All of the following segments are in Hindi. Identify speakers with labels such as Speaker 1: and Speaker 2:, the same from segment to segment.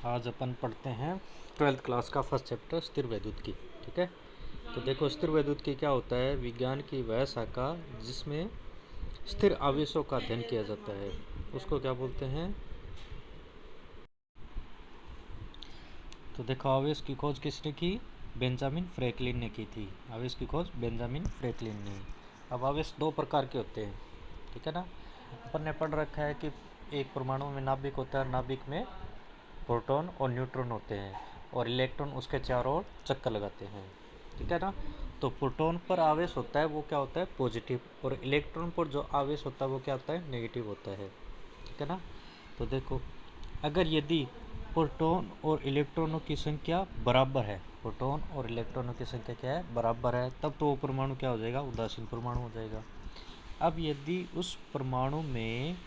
Speaker 1: आज अपन पढ़ते हैं 12th क्लास का फर्स्ट चैप्टर स्थिर वैद्युत की। ठीक है, तो देखो स्थिर वैद्युत की क्या होता है। विज्ञान की वह शाखा जिसमें स्थिर आवेशों का अध्ययन किया जाता है उसको क्या बोलते हैं। तो देखो आवेश की खोज किसने की? बेंजामिन फ्रैंकलिन ने की थी। आवेश की खोज बेंजामिन फ्रैंकलिन ने। अब आवेश दो प्रकार के होते हैं, ठीक है ना। अपन ने पढ़ रखा है कि एक परमाणु में नाभिक होता है, नाभिक में प्रोटॉन और न्यूट्रॉन होते हैं और इलेक्ट्रॉन उसके चारों ओर चक्कर लगाते हैं, ठीक है ना। तो प्रोटॉन पर आवेश होता है वो क्या होता है? पॉजिटिव। और इलेक्ट्रॉन पर जो आवेश होता है वो क्या होता है? नेगेटिव होता है, ठीक है ना। तो देखो अगर यदि प्रोटॉन और इलेक्ट्रॉनों की संख्या बराबर है, प्रोटॉन और इलेक्ट्रॉनों की संख्या क्या है? बराबर है, तब तो वो परमाणु क्या हो जाएगा? उदासीन परमाणु हो जाएगा। अब यदि उस परमाणु में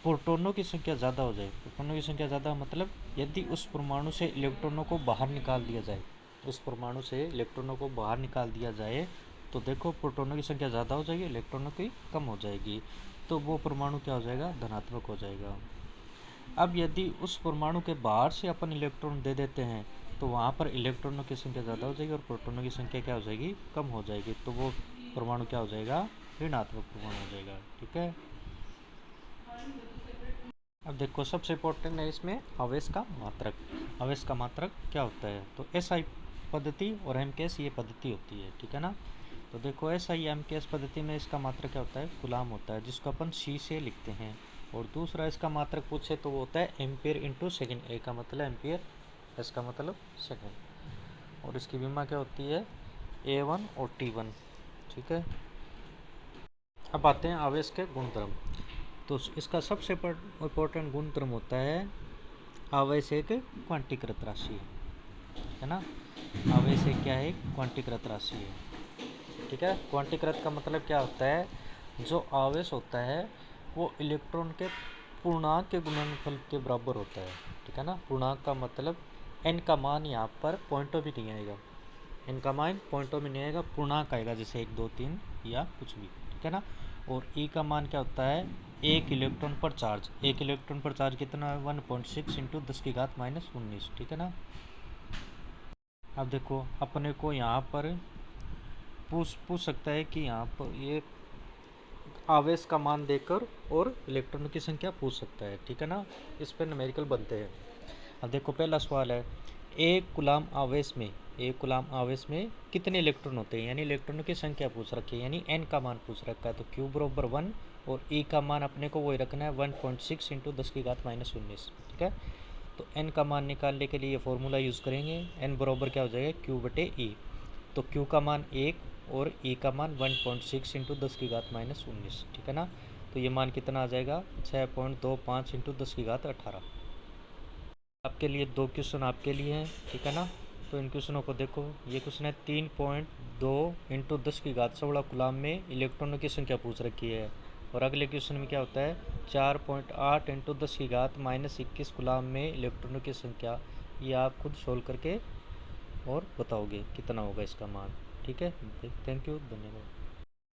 Speaker 1: प्रोटॉनों की संख्या ज़्यादा हो जाए, प्रोटॉनों की संख्या ज़्यादा मतलब यदि उस परमाणु से इलेक्ट्रॉनों को बाहर निकाल दिया जाए, उस परमाणु से इलेक्ट्रॉनों को बाहर निकाल दिया जाए तो देखो प्रोटॉनों की संख्या ज़्यादा हो जाएगी, इलेक्ट्रॉनों की कम हो जाएगी, तो वो परमाणु क्या हो जाएगा? धनात्मक हो जाएगा। अब यदि उस परमाणु के बाहर से अपन इलेक्ट्रॉन दे देते हैं तो वहाँ पर इलेक्ट्रॉनों की संख्या ज़्यादा हो जाएगी और प्रोटॉनों की संख्या क्या हो जाएगी? कम हो जाएगी, तो वो परमाणु क्या हो जाएगा? ऋणात्मक परमाणु हो जाएगा, ठीक है। अब देखो सबसे इम्पोर्टेंट है इसमें आवेश का मात्रक। आवेश का मात्रक क्या होता है? तो एसआई पद्धति और एमकेएस ये पद्धति होती है, ठीक है ना। तो देखो एसआई एमकेएस पद्धति में इसका मात्रक क्या होता है? कूलाम होता है, जिसको अपन सी से लिखते हैं। और दूसरा इसका मात्रक पूछे तो वो होता है एम्पियर इंटू सेकेंड। ए का मतलब एम्पियर, एस का मतलब सेकेंड। और इसकी विमा क्या होती है? A1 और T1, ठीक है। अब आते हैं आवेश के गुणधर्म। तो इसका सबसे इम्पोर्टेंट गुणधर्म होता है आवेश एक क्वांटीकृत राशि है ना। आवेश एक क्या है? क्वांटीकृत राशि है, ठीक है। क्वांटीकृत का मतलब क्या होता है? जो आवेश होता है वो इलेक्ट्रॉन के पूर्णांक के गुणनफल के बराबर होता है, ठीक है ना। पूर्णांक का मतलब n का मान यहाँ पर पॉइंटों भी नहीं आएगा, n का मान पॉइंटों में नहीं आएगा, पूर्णांक आएगा, जैसे 1 2 3 या कुछ भी, ठीक है ना। और E का मान क्या होता है? एक इलेक्ट्रॉन पर चार्ज। एक इलेक्ट्रॉन पर चार्ज कितना है? 1.6 इंटू 10⁻⁻19, ठीक है ना। अब देखो अपने को यहाँ पर पूछ सकता है कि यहाँ पर ये आवेश का मान देकर और इलेक्ट्रॉनों की संख्या पूछ सकता है, ठीक है ना। इस पर न्यूमेरिकल बनते हैं। अब देखो पहला सवाल है, एक कूलाम आवेश में, एक कूलाम आवेश में कितने इलेक्ट्रॉन होते हैं? यानी इलेक्ट्रॉनों की संख्या पूछ रखी है, यानी n का मान पूछ रखा है। तो Q बराबर 1 और E का मान अपने को वही रखना है 1.6 इंटू 10⁻⁻19, ठीक है। तो n का मान निकालने के लिए ये फॉर्मूला यूज़ करेंगे। n बराबर क्या हो जाएगा? Q बटे E। तो Q का मान 1 और E का मान 1.6 इंटू 10⁻⁻19, ठीक है ना। तो ये मान कितना आ जाएगा? 6.25 इंटू 10⁻18। आपके लिए दो क्वेश्चन आपके लिए हैं, ठीक है ना। तो इन क्वेश्चनों को देखो। ये क्वेश्चन है 3.2 इंटू 10⁻16 कूलाम में इलेक्ट्रॉनों की संख्या पूछ रखी है। और अगले क्वेश्चन में क्या होता है? 4.8 इंटू 10⁻−21 कूलाम में इलेक्ट्रॉनों की संख्या। ये आप खुद सोल्व करके और बताओगे कितना होगा इसका मान, ठीक है। थैंक यू, धन्यवाद।